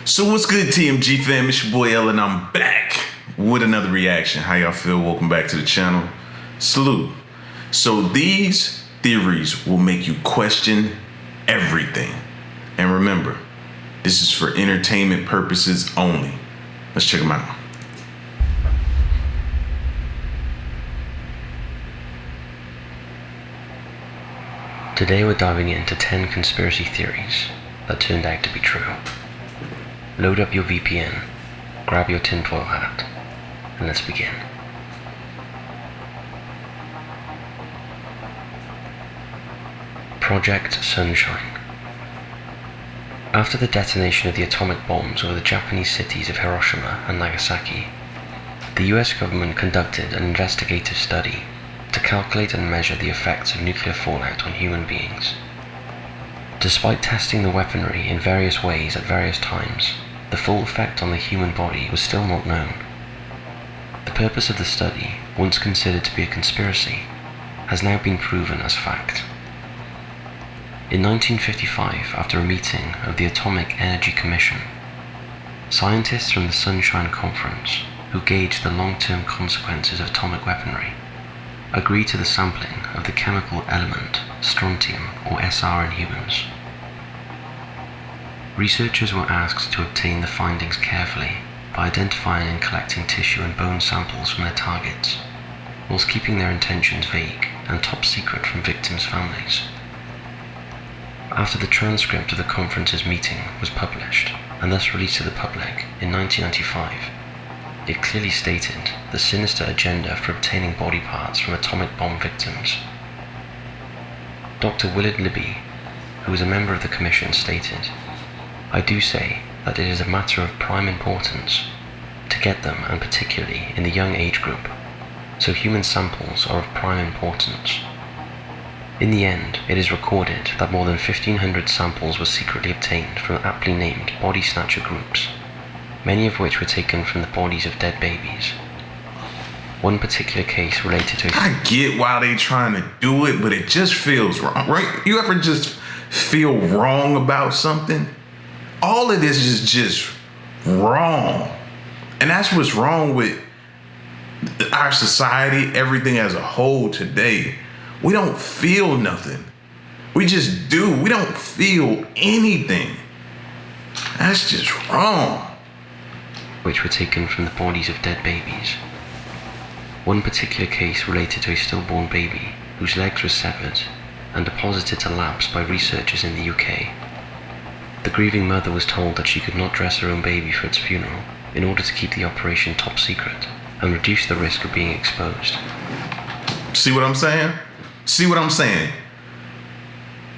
So what's good, TMG fam? It's your boy L and I'm back with another reaction. How y'all feel? Welcome back to the channel. Salute. So these theories will make you question everything. And remember, this is for entertainment purposes only. Let's check them out. Today we're diving into 10 conspiracy theories that turned out to be true. Load up your VPN, grab your tinfoil hat, and let's begin. Project Sunshine. After the detonation of the atomic bombs over the Japanese cities of Hiroshima and Nagasaki, the US government conducted an investigative study to calculate and measure the effects of nuclear fallout on human beings. Despite testing the weaponry in various ways at various times, the full effect on the human body was still not known. The purpose of the study, once considered to be a conspiracy, has now been proven as fact. In 1955, after a meeting of the Atomic Energy Commission, scientists from the Sunshine Conference, who gauged the long-term consequences of atomic weaponry, agreed to the sampling of the chemical element strontium, or SR, in humans. Researchers were asked to obtain the findings carefully by identifying and collecting tissue and bone samples from their targets, whilst keeping their intentions vague and top secret from victims' families. After the transcript of the conference's meeting was published and thus released to the public in 1995, it clearly stated the sinister agenda for obtaining body parts from atomic bomb victims. Dr. Willard Libby, who was a member of the commission, stated, "I do say that it is a matter of prime importance to get them, and particularly in the young age group, so human samples are of prime importance. In the end, it is recorded that more than 1,500 samples were secretly obtained from aptly named body snatcher groups, many of which were taken from the bodies of dead babies. One particular case related to..." I get why they trying to do it, but it just feels wrong, right? You ever just feel wrong about something? All of this is just wrong. And that's what's wrong with our society, everything as a whole today. We don't feel nothing. We just do. We don't feel anything. That's just wrong. Which were taken from the bodies of dead babies. One particular case related to a stillborn baby whose legs were severed and deposited to labs by researchers in the UK. The grieving mother was told that she could not dress her own baby for its funeral in order to keep the operation top secret and reduce the risk of being exposed. See what I'm saying? See what I'm saying?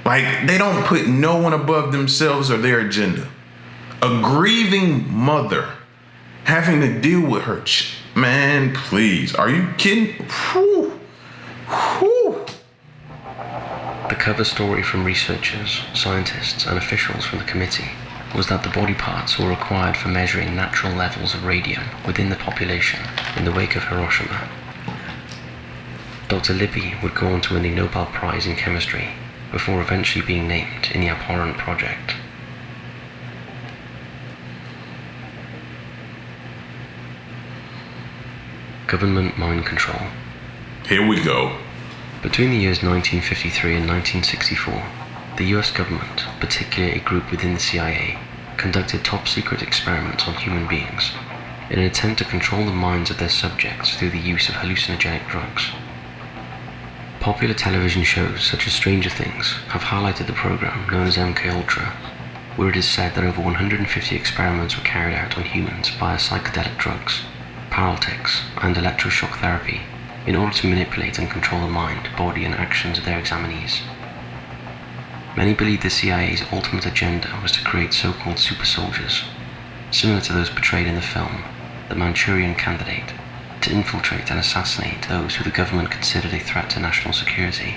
Like, they don't put no one above themselves or their agenda. A grieving mother having to deal with her man, please. Are you kidding? Whew. Whew. The cover story from researchers, scientists, and officials from the committee was that the body parts were required for measuring natural levels of radium within the population in the wake of Hiroshima. Dr. Libby would go on to win the Nobel Prize in Chemistry before eventually being named in the abhorrent project. Government mind control. Here we go. Between the years 1953 and 1964, the US government, particularly a group within the CIA, conducted top-secret experiments on human beings in an attempt to control the minds of their subjects through the use of hallucinogenic drugs. Popular television shows such as Stranger Things have highlighted the program known as MKUltra, where it is said that over 150 experiments were carried out on humans via psychedelic drugs, paralytics, and electroshock therapy in order to manipulate and control the mind, body, and actions of their examinees. Many believe the CIA's ultimate agenda was to create so-called super soldiers, similar to those portrayed in the film The Manchurian Candidate, to infiltrate and assassinate those who the government considered a threat to national security.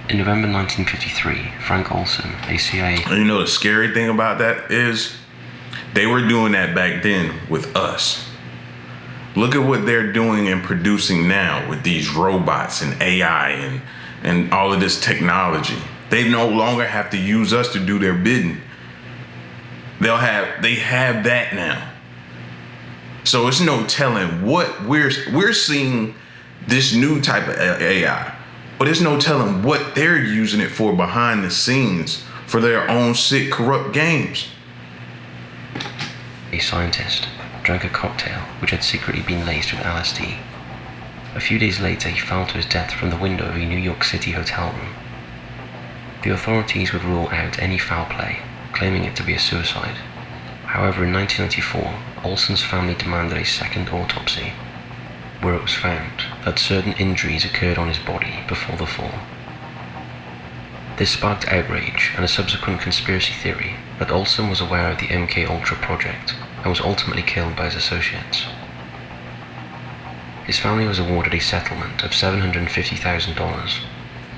In November 1953, Frank Olson, a CIA... And you know the scary thing about that is they were doing that back then with us. Look at what they're doing and producing now with these robots and AI and all of this technology. They no longer have to use us to do their bidding. They have that now. So it's no telling what we're seeing this new type of AI, but it's no telling what they're using it for behind the scenes for their own sick, corrupt games. A scientist drank a cocktail which had secretly been laced with LSD. A few days later, he fell to his death from the window of a New York City hotel room. The authorities would rule out any foul play, claiming it to be a suicide. However, in 1994, Olson's family demanded a second autopsy, where it was found that certain injuries occurred on his body before the fall. This sparked outrage and a subsequent conspiracy theory that Olson was aware of the MKUltra project and was ultimately killed by his associates. His family was awarded a settlement of $750,000,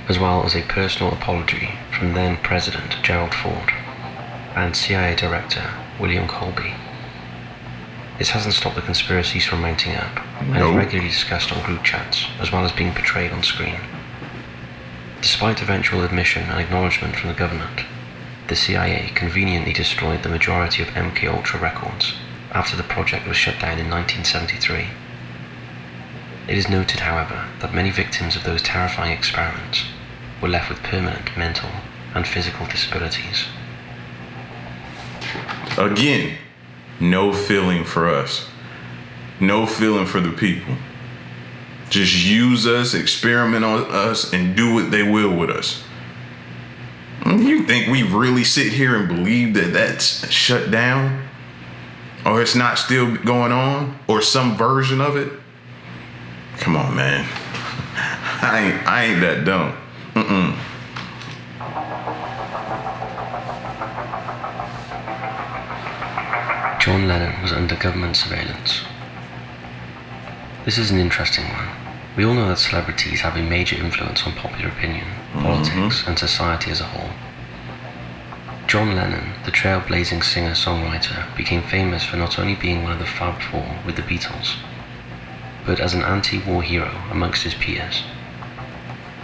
as well as a personal apology from then-President Gerald Ford and CIA Director William Colby. This hasn't stopped the conspiracies from mounting up, and is regularly discussed on group chats, as well as being portrayed on screen. Despite eventual admission and acknowledgement from the government, the CIA conveniently destroyed the majority of MKUltra records after the project was shut down in 1973. It is noted, however, that many victims of those terrifying experiments were left with permanent mental and physical disabilities. Again, no feeling for us. No feeling for the people. Just use us, experiment on us, and do what they will with us. You think we really sit here and believe that that's shut down? Or it's not still going on? Or some version of it? Come on, man. I ain't that dumb. John Lennon was under government surveillance. This is an interesting one. We all know that celebrities have a major influence on popular opinion, politics, and society as a whole. John Lennon, the trailblazing singer-songwriter, became famous for not only being one of the Fab Four with the Beatles, but as an anti-war hero amongst his peers.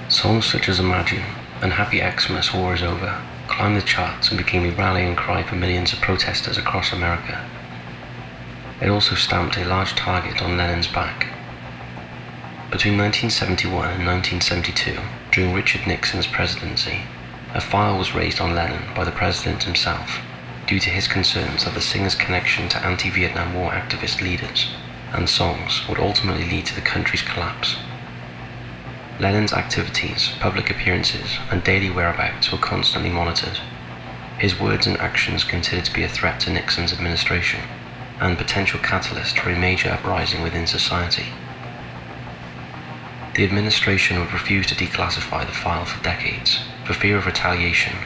Songs such as Imagine and Happy Xmas War Is Over climbed the charts and became a rallying cry for millions of protesters across America. It also stamped a large target on Lennon's back. Between 1971 and 1972, during Richard Nixon's presidency, a file was raised on Lennon by the president himself due to his concerns that the singer's connection to anti-Vietnam War activist leaders and songs would ultimately lead to the country's collapse. Lennon's activities, public appearances, and daily whereabouts were constantly monitored. His words and actions considered to be a threat to Nixon's administration and potential catalyst for a major uprising within society. The administration would refuse to declassify the file for decades for fear of retaliation,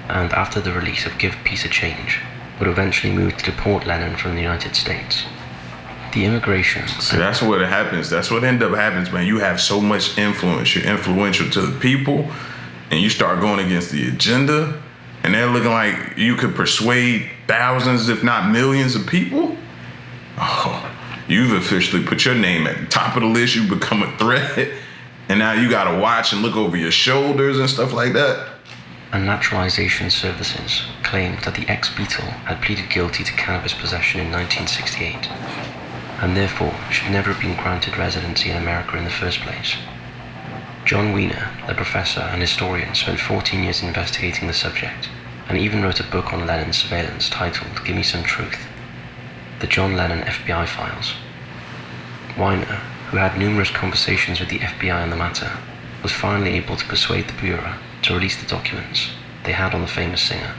and after the release of Give Peace a Change, would eventually move to deport Lennon from the United States. The immigration... See, that's what it happens. That's what end up happens, man. You have so much influence. You're influential to the people, and you start going against the agenda, and they're looking like you could persuade thousands, if not millions of people. Oh, you've officially put your name at the top of the list. You become a threat, and now you gotta watch and look over your shoulders and stuff like that. And Naturalization Services claimed that the ex-Beatle had pleaded guilty to cannabis possession in 1968, and therefore should never have been granted residency in America in the first place. John Wiener, a professor and historian, spent 14 years investigating the subject, and even wrote a book on Lennon's surveillance titled Give Me Some Truth: The John Lennon FBI Files. Wiener, who had numerous conversations with the FBI on the matter, was finally able to persuade the Bureau to release the documents they had on the famous singer.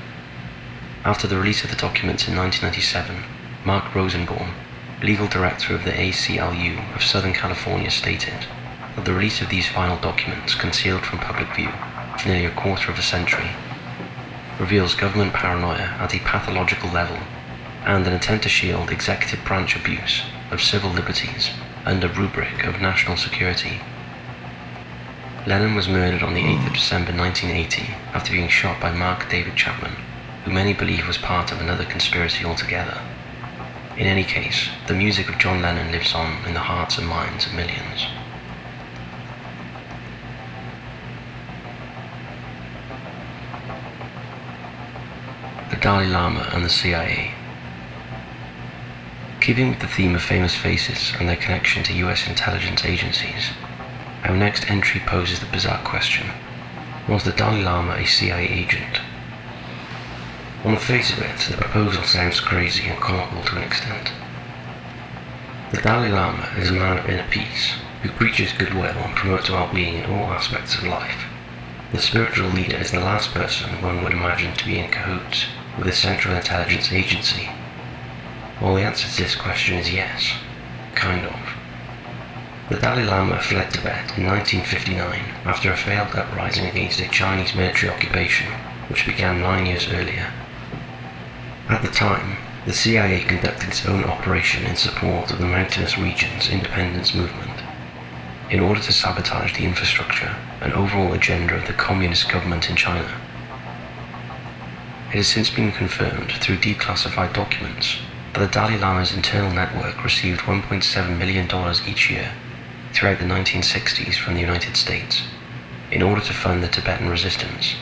After the release of the documents in 1997, Mark Rosenbaum, legal director of the ACLU of Southern California, stated that the release of these final documents, concealed from public view for nearly a quarter of a century, reveals government paranoia at a pathological level and an attempt to shield executive branch abuse of civil liberties under rubric of national security. Lennon was murdered on the 8th of December 1980 after being shot by Mark David Chapman, who many believe was part of another conspiracy altogether. In any case, the music of John Lennon lives on in the hearts and minds of millions. The Dalai Lama and the CIA. Keeping with the theme of famous faces and their connection to US intelligence agencies, our next entry poses the bizarre question: was the Dalai Lama a CIA agent? On the face of it, the proposal sounds crazy and comical to an extent. The Dalai Lama is a man of inner peace, who preaches goodwill and promotes well-being in all aspects of life. The spiritual leader is the last person one would imagine to be in cahoots with a central intelligence agency. Well, the answer to this question is yes, kind of. The Dalai Lama fled Tibet in 1959 after a failed uprising against a Chinese military occupation, which began 9 years earlier. At the time, the CIA conducted its own operation in support of the mountainous region's independence movement, in order to sabotage the infrastructure and overall agenda of the communist government in China. It has since been confirmed through declassified documents that the Dalai Lama's internal network received $1.7 million each year throughout the 1960s from the United States in order to fund the Tibetan resistance.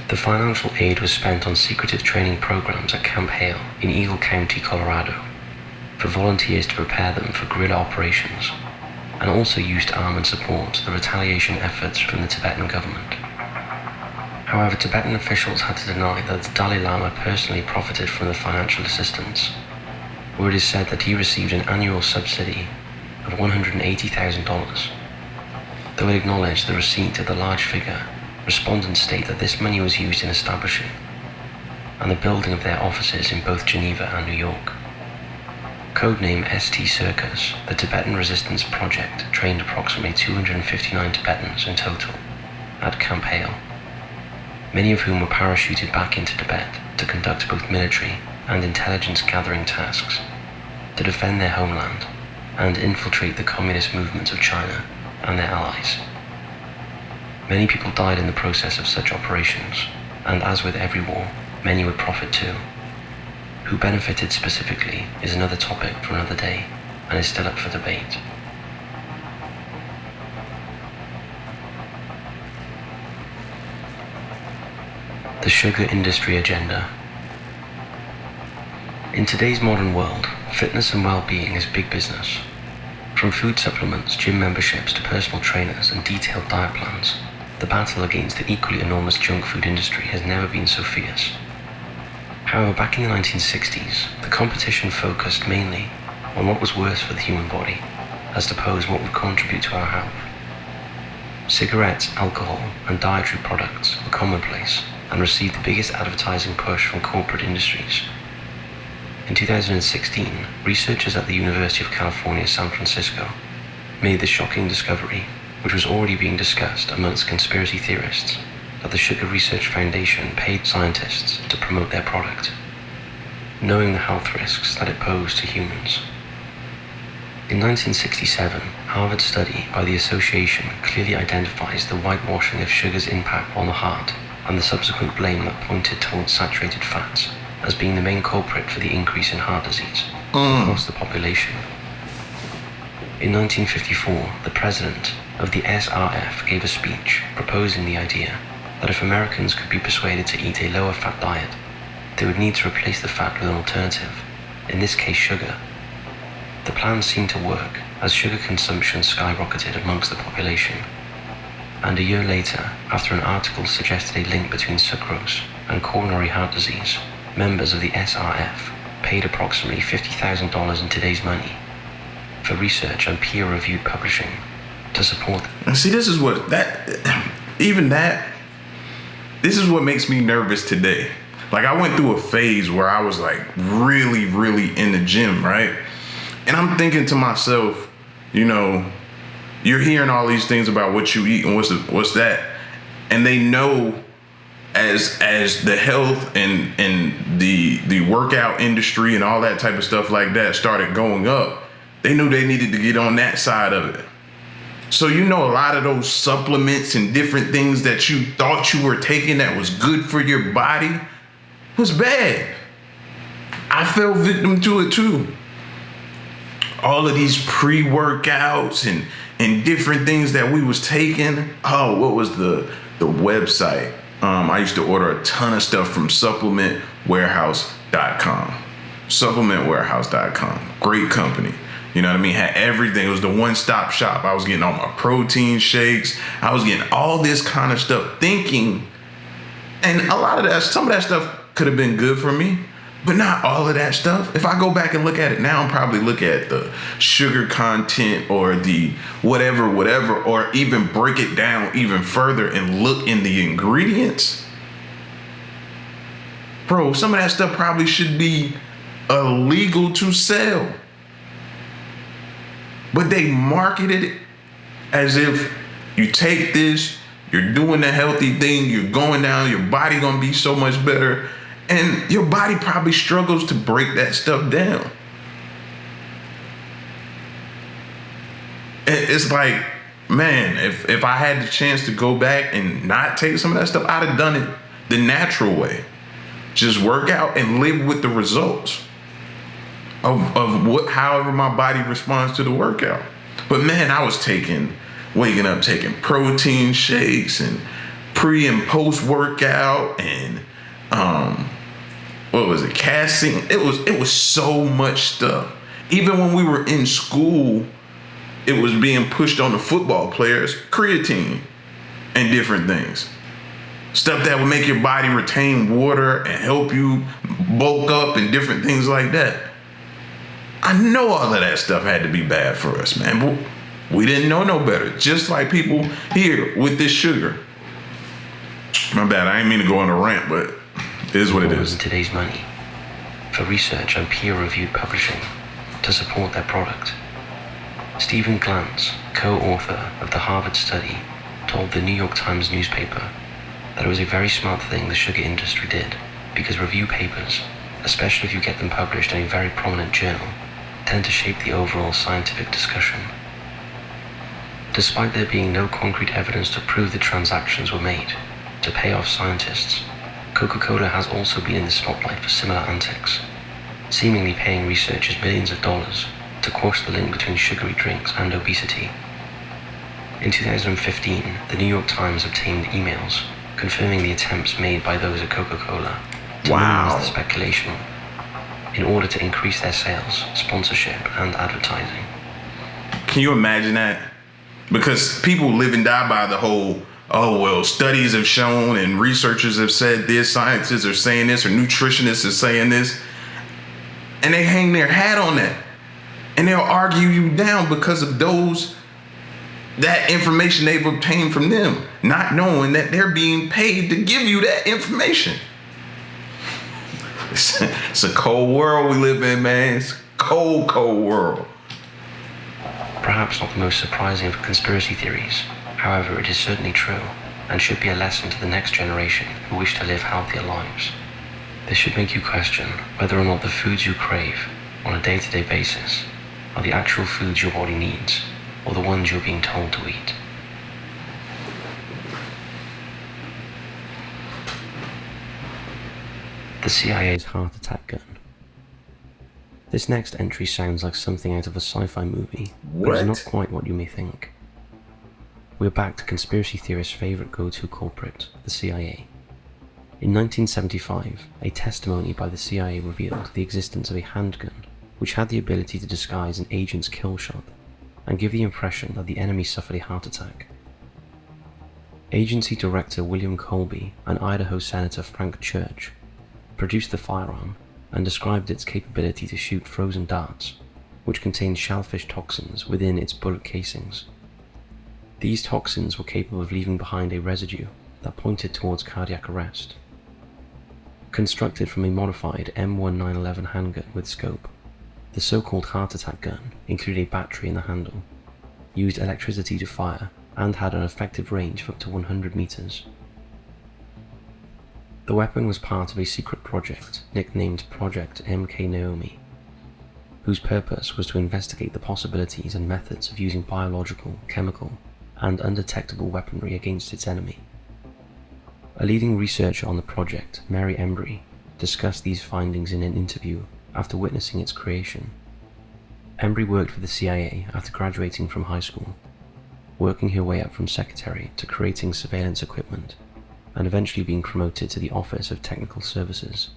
The financial aid was spent on secretive training programs at Camp Hale in Eagle County, Colorado, for volunteers to prepare them for guerrilla operations, and also used to arm and support the retaliation efforts from the Tibetan government. However, Tibetan officials had to deny that the Dalai Lama personally profited from the financial assistance, where it is said that he received an annual subsidy of $180,000. Though it acknowledged the receipt of the large figure, respondents state that this money was used in establishing and the building of their offices in both Geneva and New York. Codename ST Circus, the Tibetan Resistance Project trained approximately 259 Tibetans in total at Camp Hale, many of whom were parachuted back into Tibet to conduct both military and intelligence gathering tasks, to defend their homeland and infiltrate the communist movements of China and their allies. Many people died in the process of such operations, and as with every war, many would profit too. Who benefited specifically is another topic for another day, and is still up for debate. The sugar industry agenda. In today's modern world, fitness and well-being is big business. From food supplements, gym memberships to personal trainers and detailed diet plans, the battle against the equally enormous junk food industry has never been so fierce. However, back in the 1960s, the competition focused mainly on what was worse for the human body, as opposed to what would contribute to our health. Cigarettes, alcohol, and dietary products were commonplace and received the biggest advertising push from corporate industries. In 2016, researchers at the University of California, San Francisco, made the shocking discovery, which was already being discussed amongst conspiracy theorists, that the Sugar Research Foundation paid scientists to promote their product, knowing the health risks that it posed to humans. In 1967, Harvard study by the association clearly identifies the whitewashing of sugar's impact on the heart and the subsequent blame that pointed towards saturated fats as being the main culprit for the increase in heart disease across the population. In 1954, the president of the SRF gave a speech proposing the idea that if Americans could be persuaded to eat a lower fat diet, they would need to replace the fat with an alternative, in this case sugar. The plan seemed to work as sugar consumption skyrocketed amongst the population, and a year later, after an article suggested a link between sucrose and coronary heart disease, members of the SRF paid approximately $50,000 in today's money for research and peer-reviewed publishing to support. And see, this is what this is what makes me nervous today. Like, I went through a phase where I was like really, really in the gym, right? And I'm thinking to myself, you know, you're hearing all these things about what you eat and what's that, and they know as the health and the workout industry and all that type of stuff like that started going up, they knew they needed to get on that side of it. So, you know, a lot of those supplements and different things that you thought you were taking that was good for your body was bad. I fell victim to it too. All of these pre-workouts and different things that we was taking. Oh, what was the website? I used to order a ton of stuff from supplementwarehouse.com. Supplementwarehouse.com. Great company. You know what I mean? Had everything. It was the one-stop shop. I was getting all my protein shakes. I was getting all this kind of stuff, thinking, and some of that stuff could have been good for me, but not all of that stuff. If I go back and look at it now, I'm probably look at the sugar content or the whatever, or even break it down even further and look in the ingredients. Bro, some of that stuff probably should be illegal to sell. But they marketed it as if you take this, you're doing the healthy thing, you're going down, your body gonna be so much better. And your body probably struggles to break that stuff down. It's like, man, if I had the chance to go back and not take some of that stuff, I'd have done it the natural way. Just work out and live with the results of however my body responds to the workout. But man, I was waking up taking protein shakes and pre and post workout and what was it, casein? It was so much stuff. Even when we were in school, it was being pushed on the football players, creatine and different things. Stuff that would make your body retain water and help you bulk up and different things like that. I know all of that stuff had to be bad for us, man, but we didn't know no better. Just like people here with this sugar. My bad, I ain't mean to go on a rant, but it is what it is. Today's money for research and peer-reviewed publishing to support their product. Stephen Glantz, co-author of the Harvard study, told the New York Times newspaper that it was a very smart thing the sugar industry did, because review papers, especially if you get them published in a very prominent journal, tend to shape the overall scientific discussion. Despite there being no concrete evidence to prove the transactions were made to pay off scientists, Coca-Cola has also been in the spotlight for similar antics, seemingly paying researchers millions of dollars to quash the link between sugary drinks and obesity. In 2015, the New York Times obtained emails confirming the attempts made by those at Coca-Cola to minimize the speculation in order to increase their sales, sponsorship, and advertising. Can you imagine that? Because people live and die by the whole, oh, well, studies have shown and researchers have said this, scientists are saying this, or nutritionists are saying this. And they hang their hat on that. And they'll argue you down because of that information they've obtained from them, not knowing that they're being paid to give you that information. It's a cold world we live in, man. It's a cold, cold world. Perhaps not the most surprising of conspiracy theories. However, it is certainly true, and should be a lesson to the next generation who wish to live healthier lives. This should make you question whether or not the foods you crave on a day-to-day basis are the actual foods your body needs, or the ones you're being told to eat. The CIA's heart attack gun. This next entry sounds like something out of a sci-fi movie, but it's not quite what you may think. We're back to conspiracy theorists' favourite go-to culprit, the CIA. In 1975, a testimony by the CIA revealed the existence of a handgun which had the ability to disguise an agent's kill shot and give the impression that the enemy suffered a heart attack. Agency Director William Colby and Idaho Senator Frank Church produced the firearm and described its capability to shoot frozen darts, which contained shellfish toxins within its bullet casings. These toxins were capable of leaving behind a residue that pointed towards cardiac arrest. Constructed from a modified M1911 handgun with scope, the so-called heart attack gun included a battery in the handle, used electricity to fire, and had an effective range of up to 100 meters. The weapon was part of a secret project nicknamed Project MK Naomi, whose purpose was to investigate the possibilities and methods of using biological, chemical, and undetectable weaponry against its enemy. A leading researcher on the project, Mary Embry, discussed these findings in an interview after witnessing its creation. Embry worked for the CIA after graduating from high school, working her way up from secretary to creating surveillance equipment, and eventually being promoted to the Office of Technical Services,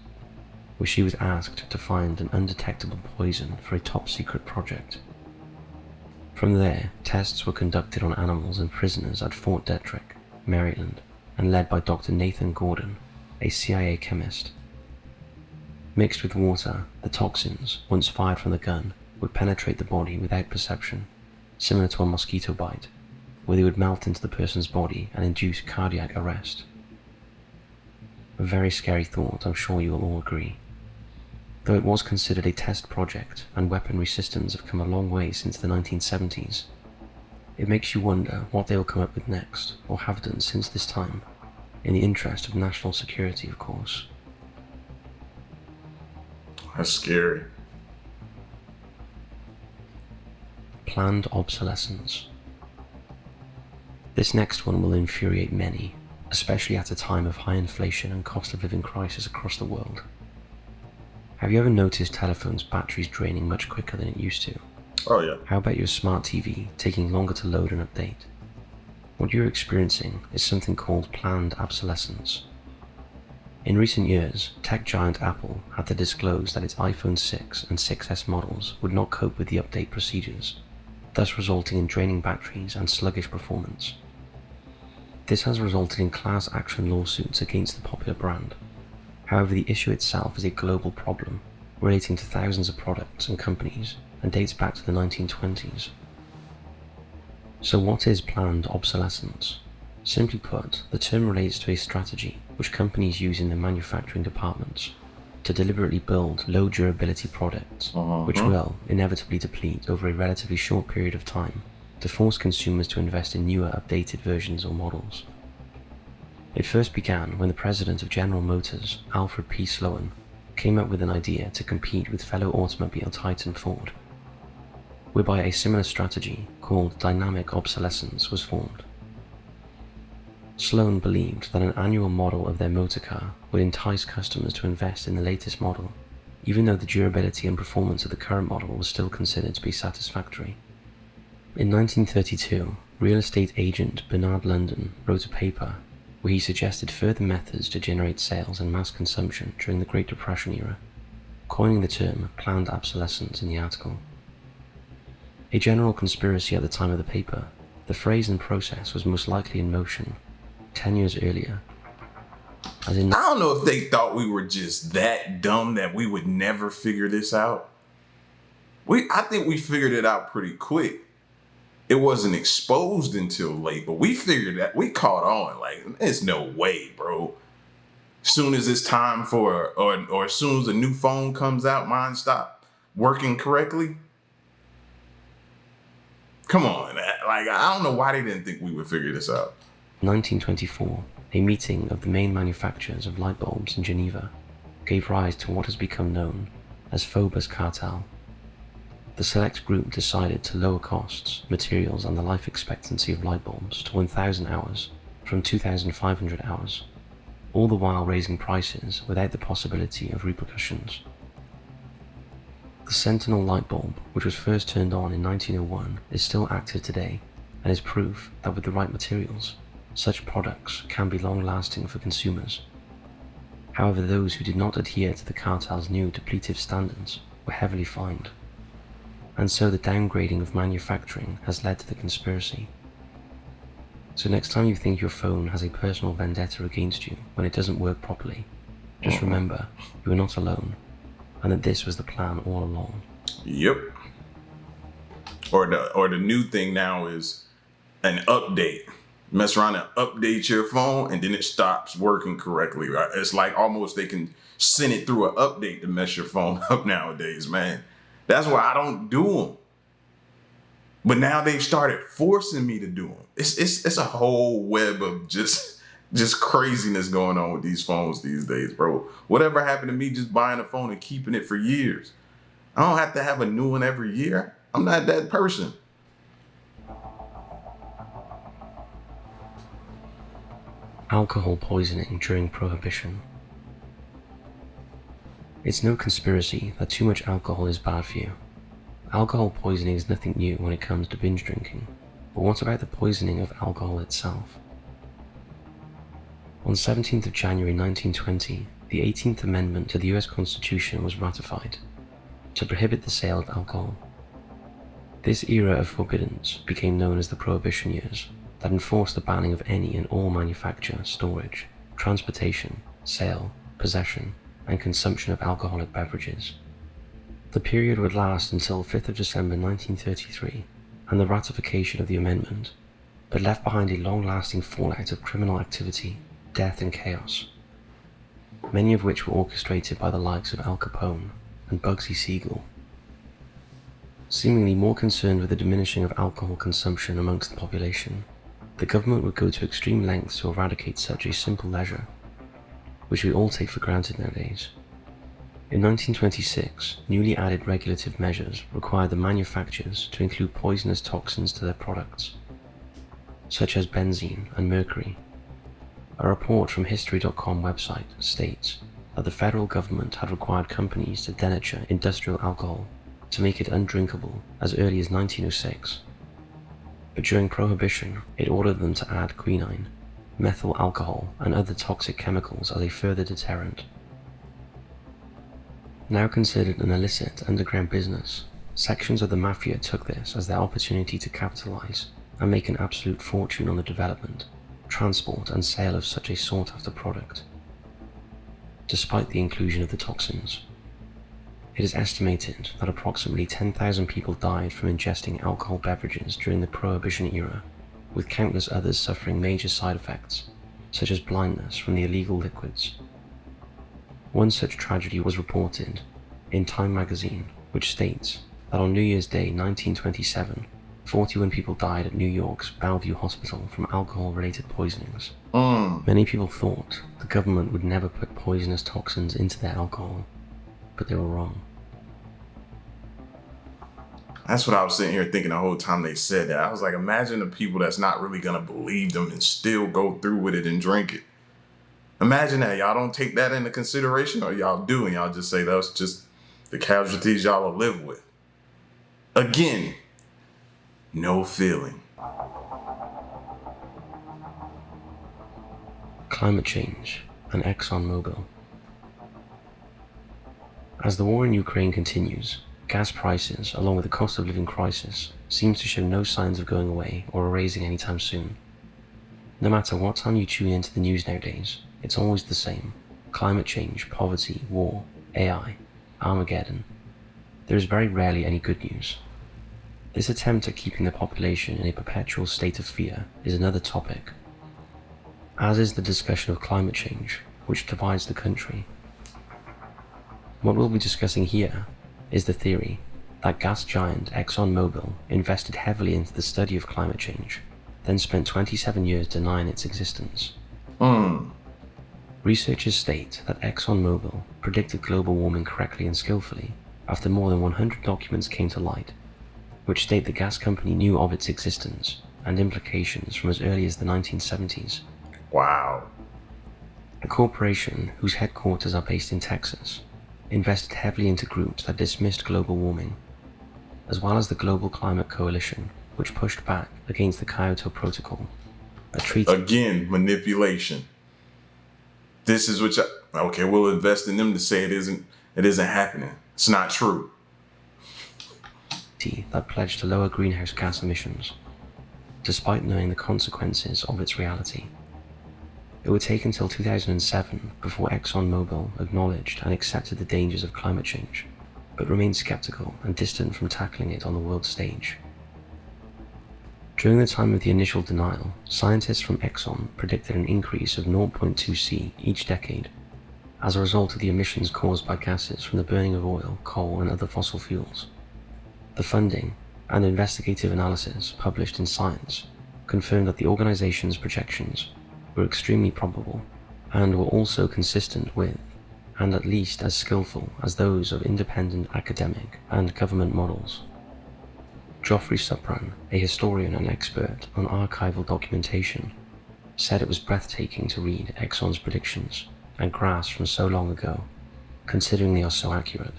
where she was asked to find an undetectable poison for a top-secret project. From there, tests were conducted on animals and prisoners at Fort Detrick, Maryland, and led by Dr. Nathan Gordon, a CIA chemist. Mixed with water, the toxins, once fired from the gun, would penetrate the body without perception, similar to a mosquito bite, where they would melt into the person's body and induce cardiac arrest. A very scary thought, I'm sure you will all agree. Though it was considered a test project and weaponry systems have come a long way since the 1970s, it makes you wonder what they will come up with next, or have done since this time, in the interest of national security, of course. That's scary. Planned obsolescence. This next one will infuriate many, especially at a time of high inflation and cost of living crisis across the world. Have you ever noticed telephones' batteries draining much quicker than it used to? Oh yeah. How about your smart TV taking longer to load and update? What you're experiencing is something called planned obsolescence. In recent years, tech giant Apple had to disclose that its iPhone 6 and 6S models would not cope with the update procedures, thus resulting in draining batteries and sluggish performance. This has resulted in class action lawsuits against the popular brand. However, the issue itself is a global problem relating to thousands of products and companies and dates back to the 1920s. So what is planned obsolescence? Simply put, the term relates to a strategy which companies use in their manufacturing departments to deliberately build low durability products which will inevitably deplete over a relatively short period of time to force consumers to invest in newer updated versions or models. It first began when the president of General Motors, Alfred P. Sloan, came up with an idea to compete with fellow automobile titan Ford, whereby a similar strategy called dynamic obsolescence was formed. Sloan believed that an annual model of their motor car would entice customers to invest in the latest model, even though the durability and performance of the current model was still considered to be satisfactory. In 1932, real estate agent Bernard London wrote a paper where he suggested further methods to generate sales and mass consumption during the Great Depression era, coining the term planned obsolescence in the article. A general conspiracy at the time of the paper, the phrase and process was most likely in motion 10 years earlier. I don't know if they thought we were just that dumb that we would never figure this out. I think we figured it out pretty quick. It wasn't exposed until late, but we figured that we caught on. Like, there's no way, bro. Soon as it's time for, or as soon as a new phone comes out, mine stop working correctly. Come on, like, I don't know why they didn't think we would figure this out. 1924, a meeting of the main manufacturers of light bulbs in Geneva gave rise to what has become known as Phobos Cartel. The select group decided to lower costs, materials, and the life expectancy of light bulbs to 1,000 hours from 2,500 hours, all the while raising prices without the possibility of repercussions. The Sentinel light bulb, which was first turned on in 1901, is still active today and is proof that with the right materials, such products can be long-lasting for consumers. However, those who did not adhere to the cartel's new depletive standards were heavily fined. And so the downgrading of manufacturing has led to the conspiracy. So next time you think your phone has a personal vendetta against you when it doesn't work properly, just remember you are not alone, and that this was the plan all along. Yep. Or the new thing now is an update. Mess around and update your phone, and then it stops working correctly. Right? It's like almost they can send it through an update to mess your phone up nowadays, man. That's why I don't do them. But now they've started forcing me to do them. It's a whole web of just craziness going on with these phones these days, bro. Whatever happened to me just buying a phone and keeping it for years? I don't have to have a new one every year. I'm not that person. Alcohol poisoning during Prohibition. It's no conspiracy that too much alcohol is bad for you. Alcohol poisoning is nothing new when it comes to binge drinking, but what about the poisoning of alcohol itself? On 17th of January 1920, the 18th Amendment to the US Constitution was ratified to prohibit the sale of alcohol. This era of forbiddance became known as the Prohibition years, that enforced the banning of any and all manufacture, storage, transportation, sale, possession, and consumption of alcoholic beverages. The period would last until 5th of December 1933 and the ratification of the amendment, but left behind a long-lasting fallout of criminal activity, death and chaos, many of which were orchestrated by the likes of Al Capone and Bugsy Siegel. Seemingly more concerned with the diminishing of alcohol consumption amongst the population, the government would go to extreme lengths to eradicate such a simple leisure, which we all take for granted nowadays. In 1926, newly added regulative measures required the manufacturers to include poisonous toxins to their products, such as benzene and mercury. A report from History.com website states that the federal government had required companies to denature industrial alcohol to make it undrinkable as early as 1906. But during Prohibition, it ordered them to add quinine, methyl alcohol, and other toxic chemicals as a further deterrent. Now considered an illicit underground business, sections of the mafia took this as their opportunity to capitalize and make an absolute fortune on the development, transport, and sale of such a sought-after product. Despite the inclusion of the toxins, it is estimated that approximately 10,000 people died from ingesting alcohol beverages during the Prohibition era, with countless others suffering major side effects, such as blindness from the illegal liquids. One such tragedy was reported in Time magazine, which states that on New Year's Day 1927, 41 people died at New York's Bellevue Hospital from alcohol-related poisonings. Many people thought the government would never put poisonous toxins into their alcohol, but they were wrong. That's what I was sitting here thinking the whole time they said that. I was like, imagine the people that's not really going to believe them and still go through with it and drink it. Imagine that. Y'all don't take that into consideration, or y'all do, and y'all just say that's just the casualties y'all will live with. Again, no feeling. Climate change and ExxonMobil. As the war in Ukraine continues, gas prices, along with the cost of living crisis, seems to show no signs of going away or erasing anytime soon. No matter what time you tune into the news nowadays, it's always the same: climate change, poverty, war, AI, Armageddon. There is very rarely any good news. This attempt at keeping the population in a perpetual state of fear is another topic, as is the discussion of climate change, which divides the country. What we'll be discussing here is the theory that gas giant ExxonMobil invested heavily into the study of climate change, then spent 27 years denying its existence. Researchers state that ExxonMobil predicted global warming correctly and skillfully after more than 100 documents came to light, which state the gas company knew of its existence and implications from as early as the 1970s. Wow. A corporation whose headquarters are based in Texas invested heavily into groups that dismissed global warming, as well as the Global Climate Coalition, which pushed back against the Kyoto Protocol, a treaty. Again, manipulation. This is what okay, we'll invest in them to say it isn't happening. It's not true. That pledged to lower greenhouse gas emissions, despite knowing the consequences of its reality. It would take until 2007 before ExxonMobil acknowledged and accepted the dangers of climate change, but remained skeptical and distant from tackling it on the world stage. During the time of the initial denial, scientists from Exxon predicted an increase of 0.2C each decade as a result of the emissions caused by gases from the burning of oil, coal, and other fossil fuels. The funding and investigative analysis published in Science confirmed that the organization's projections were extremely probable and were also consistent with, and at least as skillful as those of independent academic and government models. Geoffrey Supran, a historian and expert on archival documentation, said it was breathtaking to read Exxon's predictions and graphs from so long ago, considering they are so accurate.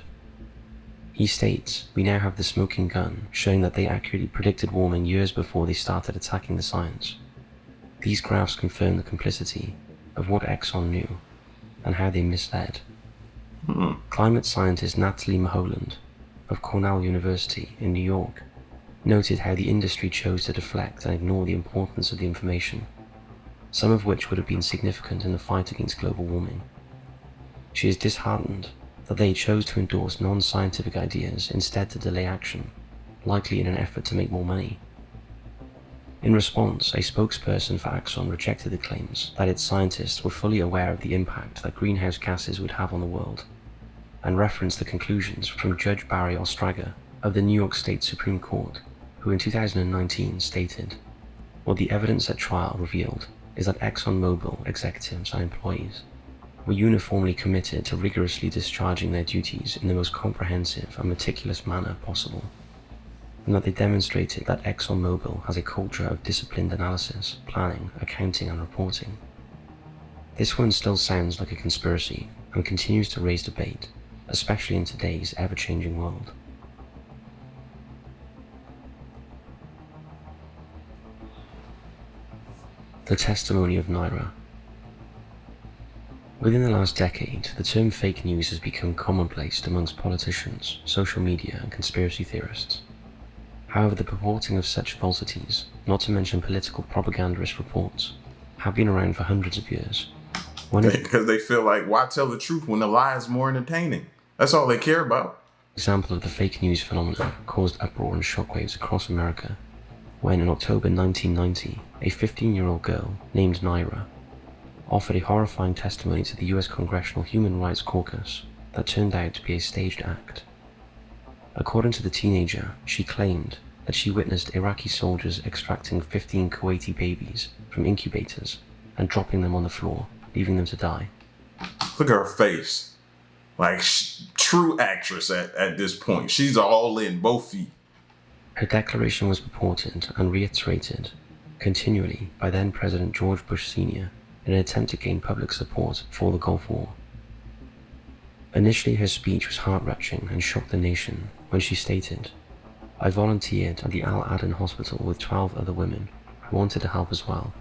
He states, "We now have the smoking gun showing that they accurately predicted warming years before they started attacking the science. These graphs confirm the complicity of what Exxon knew and how they misled. Climate scientist Natalie Mulholland of Cornell University in New York noted how the industry chose to deflect and ignore the importance of the information, some of which would have been significant in the fight against global warming. She is disheartened that they chose to endorse non-scientific ideas instead to delay action, likely in an effort to make more money. In response, a spokesperson for Exxon rejected the claims that its scientists were fully aware of the impact that greenhouse gases would have on the world, and referenced the conclusions from Judge Barry Ostrager of the New York State Supreme Court, who in 2019 stated, "What the evidence at trial revealed is that ExxonMobil executives and employees were uniformly committed to rigorously discharging their duties in the most comprehensive and meticulous manner possible, and that they demonstrated that ExxonMobil has a culture of disciplined analysis, planning, accounting, and reporting." This one still sounds like a conspiracy and continues to raise debate, especially in today's ever-changing world. The Testimony of Naira. Within the last decade, the term fake news has become commonplace amongst politicians, social media, and conspiracy theorists. However, the purporting of such falsities, not to mention political propagandist reports, have been around for hundreds of years. Because they feel like, why tell the truth when the lie is more entertaining? That's all they care about. Example of the fake news phenomenon caused uproar and shockwaves across America when, in October 1990, a 15-year-old girl named Naira offered a horrifying testimony to the US Congressional Human Rights Caucus that turned out to be a staged act. According to the teenager, she claimed that she witnessed Iraqi soldiers extracting 15 Kuwaiti babies from incubators and dropping them on the floor, leaving them to die. Look at her face. Like, true actress at this point. She's all in, both feet. Her declaration was purported and reiterated continually by then President George Bush Sr. in an attempt to gain public support for the Gulf War. Initially, her speech was heart-wrenching and shocked the nation when she stated, "I volunteered at the Al Aden Hospital with 12 other women who wanted to help as well.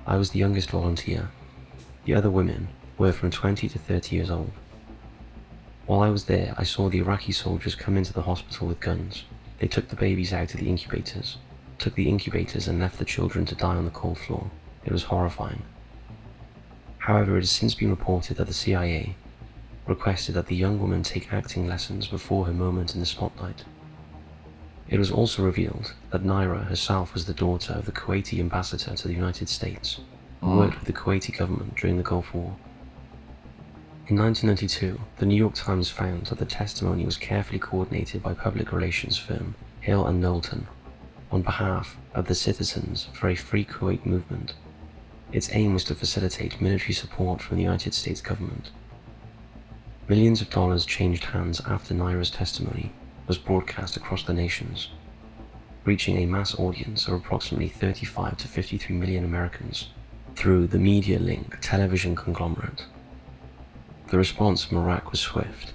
I was the youngest volunteer. The other women were from 20 to 30 years old. While I was there, I saw the Iraqi soldiers come into the hospital with guns. They took the babies out of the incubators, and left the children to die on the cold floor. It was horrifying." However, it has since been reported that the CIA requested that the young woman take acting lessons before her moment in the spotlight. It was also revealed that Naira herself was the daughter of the Kuwaiti ambassador to the United States, who worked with the Kuwaiti government during the Gulf War. In 1992, the New York Times found that the testimony was carefully coordinated by public relations firm Hill and Knowlton on behalf of the Citizens for a Free Kuwait movement. Its aim was to facilitate military support from the United States government. Millions of dollars changed hands after Naira's testimony was broadcast across the nations, reaching a mass audience of approximately 35 to 53 million Americans through the Media Link television conglomerate. The response from Iraq was swift,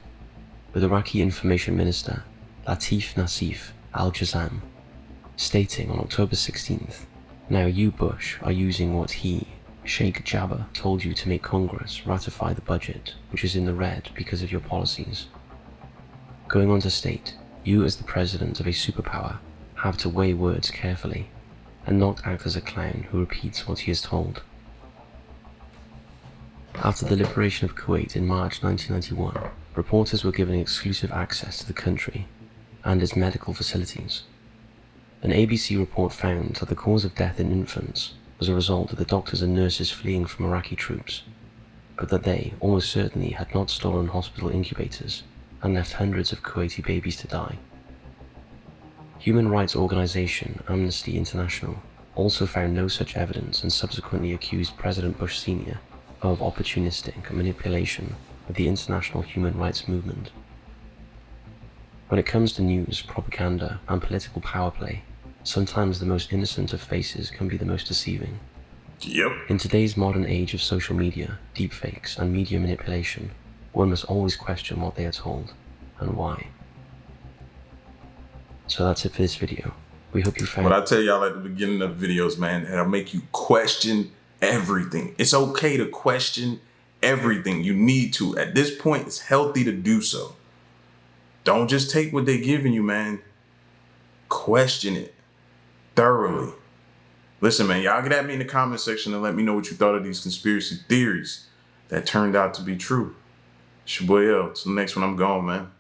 with Iraqi Information Minister Latif Nassif al-Jazam stating on October 16th, "Now you, Bush, are using what he, Sheikh Jabba, told you to make Congress ratify the budget, which is in the red because of your policies." Going on to state, "You as the president of a superpower have to weigh words carefully and not act as a clown who repeats what he is told." After the liberation of Kuwait in March 1991, reporters were given exclusive access to the country and its medical facilities. An ABC report found that the cause of death in infants was a result of the doctors and nurses fleeing from Iraqi troops, but that they almost certainly had not stolen hospital incubators and left hundreds of Kuwaiti babies to die. Human rights organization Amnesty International also found no such evidence and subsequently accused President Bush Sr. of opportunistic manipulation of the international human rights movement. When it comes to news, propaganda, and political power play, sometimes the most innocent of faces can be the most deceiving. Yep. In today's modern age of social media, deepfakes, and media manipulation, one must always question what they are told, and why. So that's it for this video. We hope you found... What I tell y'all at the beginning of the videos, man, it'll make you question everything. It's okay to question everything. You need to. At this point, it's healthy to do so. Don't just take what they're giving you, man. Question it thoroughly. Listen, man, y'all get at me in the comment section and let me know what you thought of these conspiracy theories that turned out to be true. It's your boy L. Till the next one, I'm gone, man.